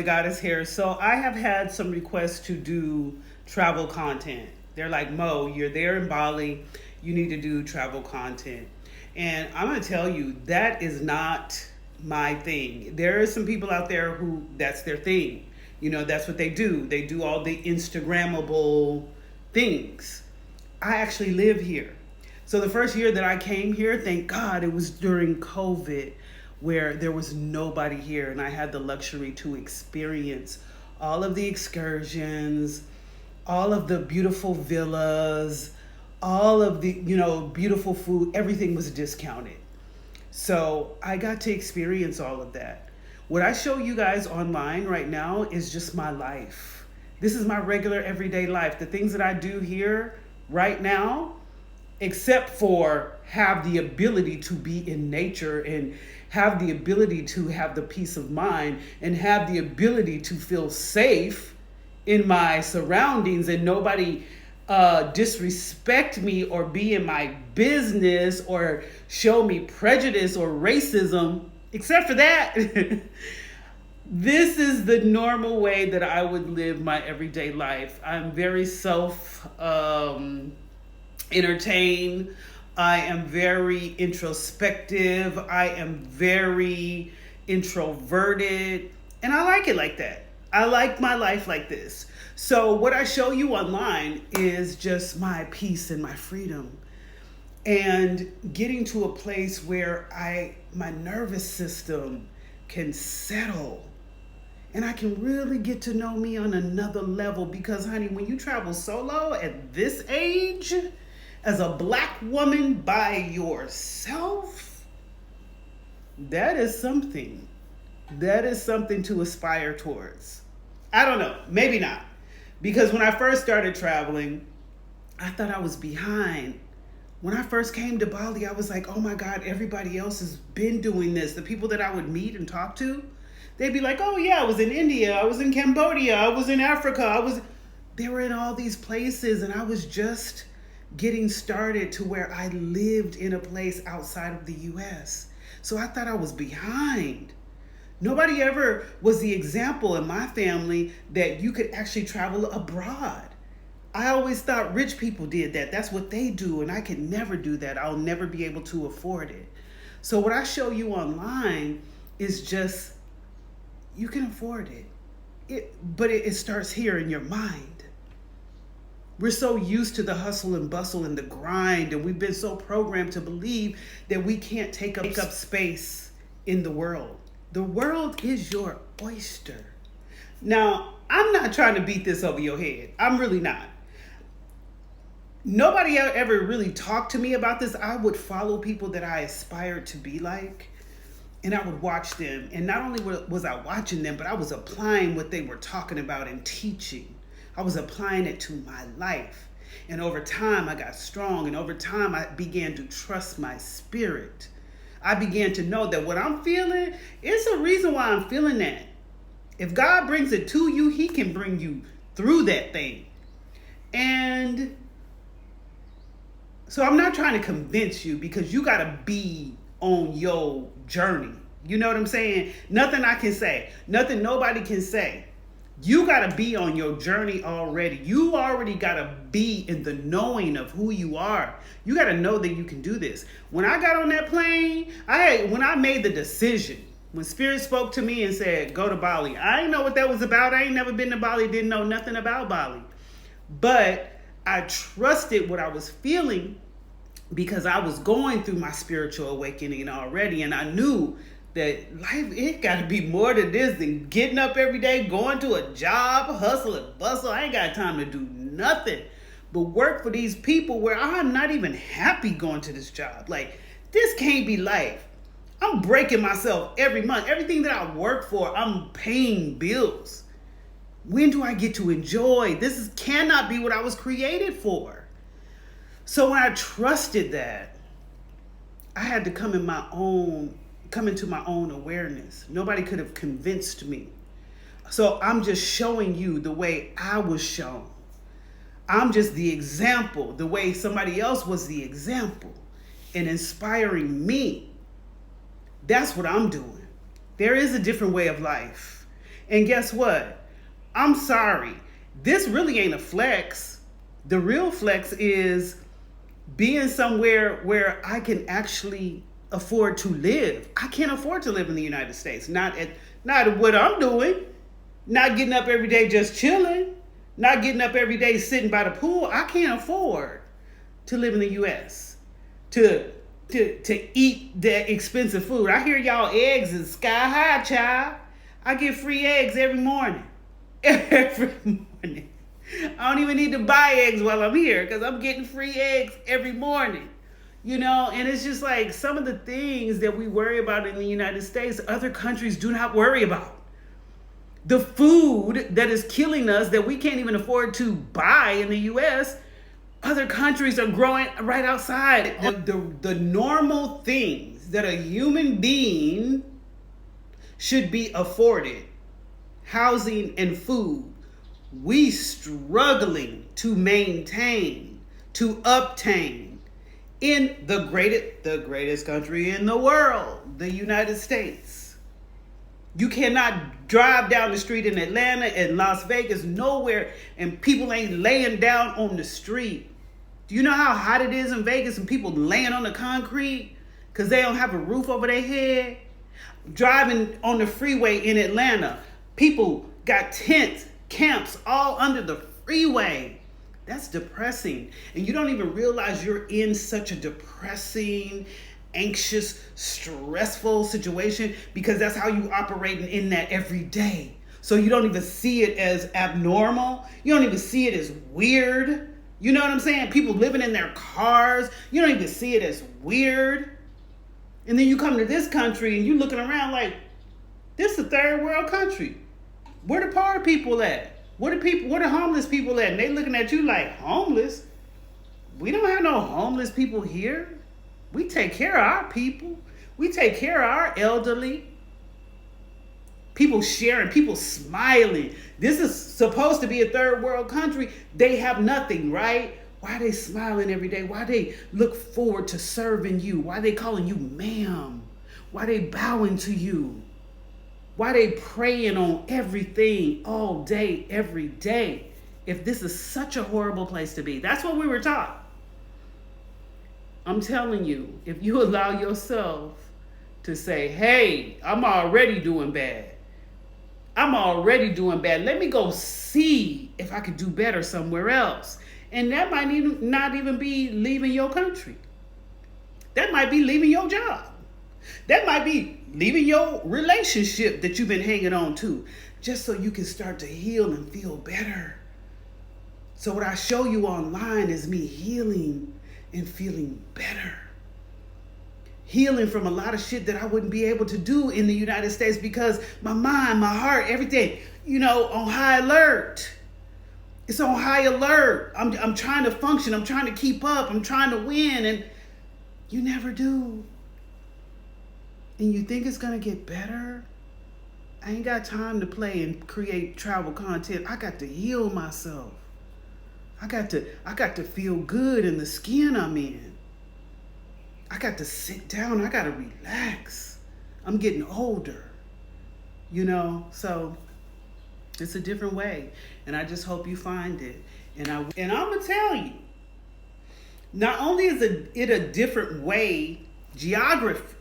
the goddess here. So I have had some requests to do travel content. They're like, Mo, you're there in Bali. You need to do travel content. And I'm going to tell you, that is not my thing. There are some people out there who that's their thing. That's what they do. They do all the Instagrammable things. I actually live here. So the first year that I came here, thank God, it was during COVID where there was nobody here and I had the luxury to experience all of the excursions, all of the beautiful villas, all of the, beautiful food. Everything was discounted. So I got to experience all of that. What I show you guys online right now is just my life. This is my regular everyday life. The things that I do here right now, except for have the ability to be in nature and have the ability to have the peace of mind and have the ability to feel safe in my surroundings and nobody disrespect me or be in my business or show me prejudice or racism. Except for that, this is the normal way that I would live my everyday life. I'm very entertained. I am very introspective. I am very introverted. And I like it like that. I like my life like this. So what I show you online is just my peace and my freedom. And getting to a place where my nervous system can settle. And I can really get to know me on another level because, honey, when you travel solo at this age, as a Black woman by yourself, that is something. That is something to aspire towards. I don't know, maybe not. Because when I first started traveling, I thought I was behind. When I first came to Bali, I was like, oh my God, everybody else has been doing this. The people that I would meet and talk to, they'd be like, oh yeah, I was in India, I was in Cambodia, I was in Africa, they were in all these places and I was just getting started to where I lived in a place outside of the US. So I thought I was behind. Nobody ever was the example in my family that you could actually travel abroad. I always thought rich people did that. That's what they do, and I could never do that. I'll never be able to afford it. So what I show you online is just, you can afford it. But it starts here in your mind. We're so used to the hustle and bustle and the grind, and we've been so programmed to believe that we can't take up space in the world. The world is your oyster. Now, I'm not trying to beat this over your head. I'm really not. Nobody ever really talked to me about this. I would follow people that I aspired to be like, and I would watch them. And not only was I watching them, but I was applying what they were talking about and teaching. I was applying it to my life. And over time, I got strong. And over time, I began to trust my spirit. I began to know that what I'm feeling, it's a reason why I'm feeling that. If God brings it to you, he can bring you through that thing. And so I'm not trying to convince you because you got to be on your journey. You know what I'm saying? Nothing I can say, nothing nobody can say. You got to be on your journey already. You already got to be in the knowing of who you are. You got to know that you can do this. When I got on that plane, when I made the decision, when Spirit spoke to me and said, go to Bali, I didn't know what that was about. I ain't never been to Bali, didn't know nothing about Bali. But I trusted what I was feeling because I was going through my spiritual awakening already. And I knew that life, it got to be more than this than getting up every day, going to a job, hustle and bustle. I ain't got time to do nothing but work for these people where I'm not even happy going to this job. Like, this can't be life. I'm breaking myself every month. Everything that I work for, I'm paying bills. When do I get to enjoy? This cannot be what I was created for. So when I trusted that, I had to come into my own awareness. Nobody could have convinced me. So I'm just showing you the way I was shown. I'm just the example, the way somebody else was the example and inspiring me. That's what I'm doing. There is a different way of life. And guess what? I'm sorry. This really ain't a flex. The real flex is being somewhere where I can actually afford to live. I can't afford to live in the United States. Not at what I'm doing. Not getting up every day just chilling. Not getting up every day sitting by the pool. I can't afford to live in the US. To eat that expensive food. I hear y'all eggs is sky high, child. I get free eggs every morning. Every morning. I don't even need to buy eggs while I'm here because I'm getting free eggs every morning. And it's just like some of the things that we worry about in the United States, other countries do not worry about. The food that is killing us that we can't even afford to buy in the US, other countries are growing right outside. The normal things that a human being should be afforded, housing and food, we struggling to maintain, to obtain in the greatest country in the world, the United States. You cannot drive down the street in Atlanta and Las Vegas, nowhere, and people ain't laying down on the street. Do you know how hot it is in Vegas and people laying on the concrete because they don't have a roof over their head? Driving on the freeway in Atlanta, people got tents, camps all under the freeway. That's depressing. And you don't even realize you're in such a depressing, anxious, stressful situation because that's how you operate in that every day. So you don't even see it as abnormal. You don't even see it as weird. You know what I'm saying? People living in their cars. You don't even see it as weird. And then you come to this country and you looking around like, this is a third world country. Where the poor people at? Where the homeless people at? And they looking at you like, homeless? We don't have no homeless people here. We take care of our people. We take care of our elderly. People sharing, people smiling. This is supposed to be a third world country. They have nothing, right? Why are they smiling every day? Why they look forward to serving you? Why they calling you ma'am? Why they bowing to you? Why they praying on everything all day, every day? If this is such a horrible place to be. That's what we were taught. I'm telling you, if you allow yourself to say, hey, I'm already doing bad. Let me go see if I could do better somewhere else. And that might not even be leaving your country. That might be leaving your job. That might be leaving your relationship that you've been hanging on to, just so you can start to heal and feel better. So what I show you online is me healing and feeling better. Healing from a lot of shit that I wouldn't be able to do in the United States because my mind, my heart, everything, on high alert. It's on high alert. I'm trying to function. I'm trying to keep up. I'm trying to win. And you never do. And you think it's going to get better? I ain't got time to play and create travel content. I got to heal myself. I got to feel good in the skin I'm in. I got to sit down. I got to relax. I'm getting older. So it's a different way. And I just hope you find it. And I'm going to tell you, not only is it a different way geographically,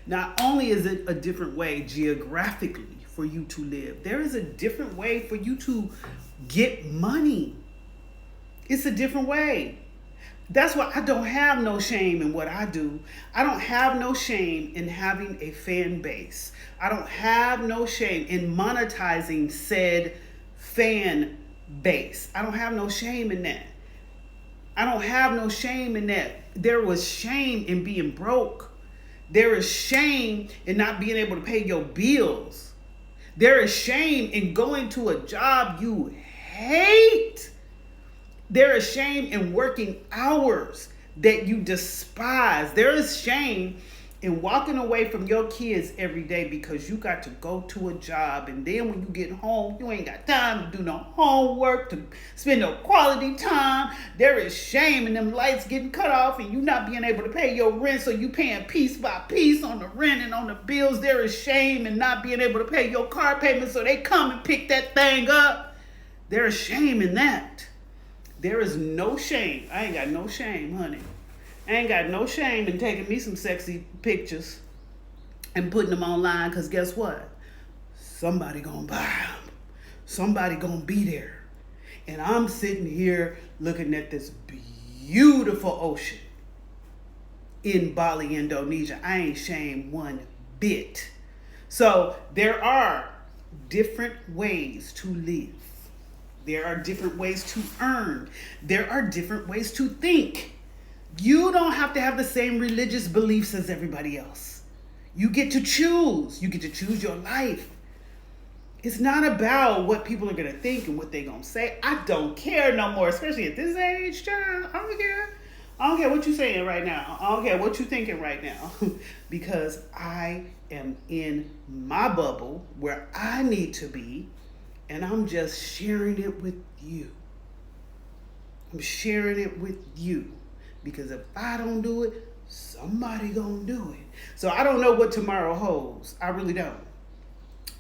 not only is it a different way geographically for you to live, there is a different way for you to get money. It's a different way. That's why I don't have no shame in what I do. I don't have no shame in having a fan base. I don't have no shame in monetizing said fan base. I don't have no shame in that. I don't have no shame in that. There was shame in being broke. There is shame in not being able to pay your bills. There is shame in going to a job you hate. There is shame in working hours that you despise. There is shame and walking away from your kids every day because you got to go to a job, and then when you get home you ain't got time to do no homework, to spend no quality time. There is shame in them lights getting cut off and you not being able to pay your rent, so you paying piece by piece on the rent and on the bills. There is shame in not being able to pay your car payment, so they come and pick that thing up. There is shame in that. There is no shame. I ain't got no shame, honey. I ain't got no shame in taking me some sexy pictures and putting them online, because guess what? Somebody gonna buy them. Somebody gonna be there. And I'm sitting here looking at this beautiful ocean in Bali, Indonesia. I ain't shamed one bit. So there are different ways to live. There are different ways to earn. There are different ways to think. You don't have to have the same religious beliefs as everybody else. You get to choose. You get to choose your life. It's not about what people are going to think and what they're going to say. I don't care no more, especially at this age, child. I don't care. I don't care what you're saying right now. I don't care what you're thinking right now. Because I am in my bubble where I need to be, and I'm just sharing it with you. I'm sharing it with you. Because if I don't do it, somebody gonna do it. So I don't know what tomorrow holds. I really don't.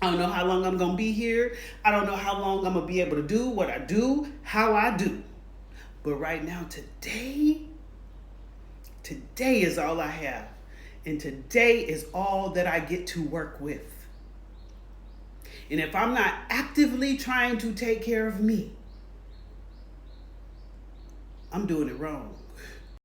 I don't know how long I'm gonna be here. I don't know how long I'm gonna be able to do what I do, how I do. But right now, today is all I have. And today is all that I get to work with. And if I'm not actively trying to take care of me, I'm doing it wrong.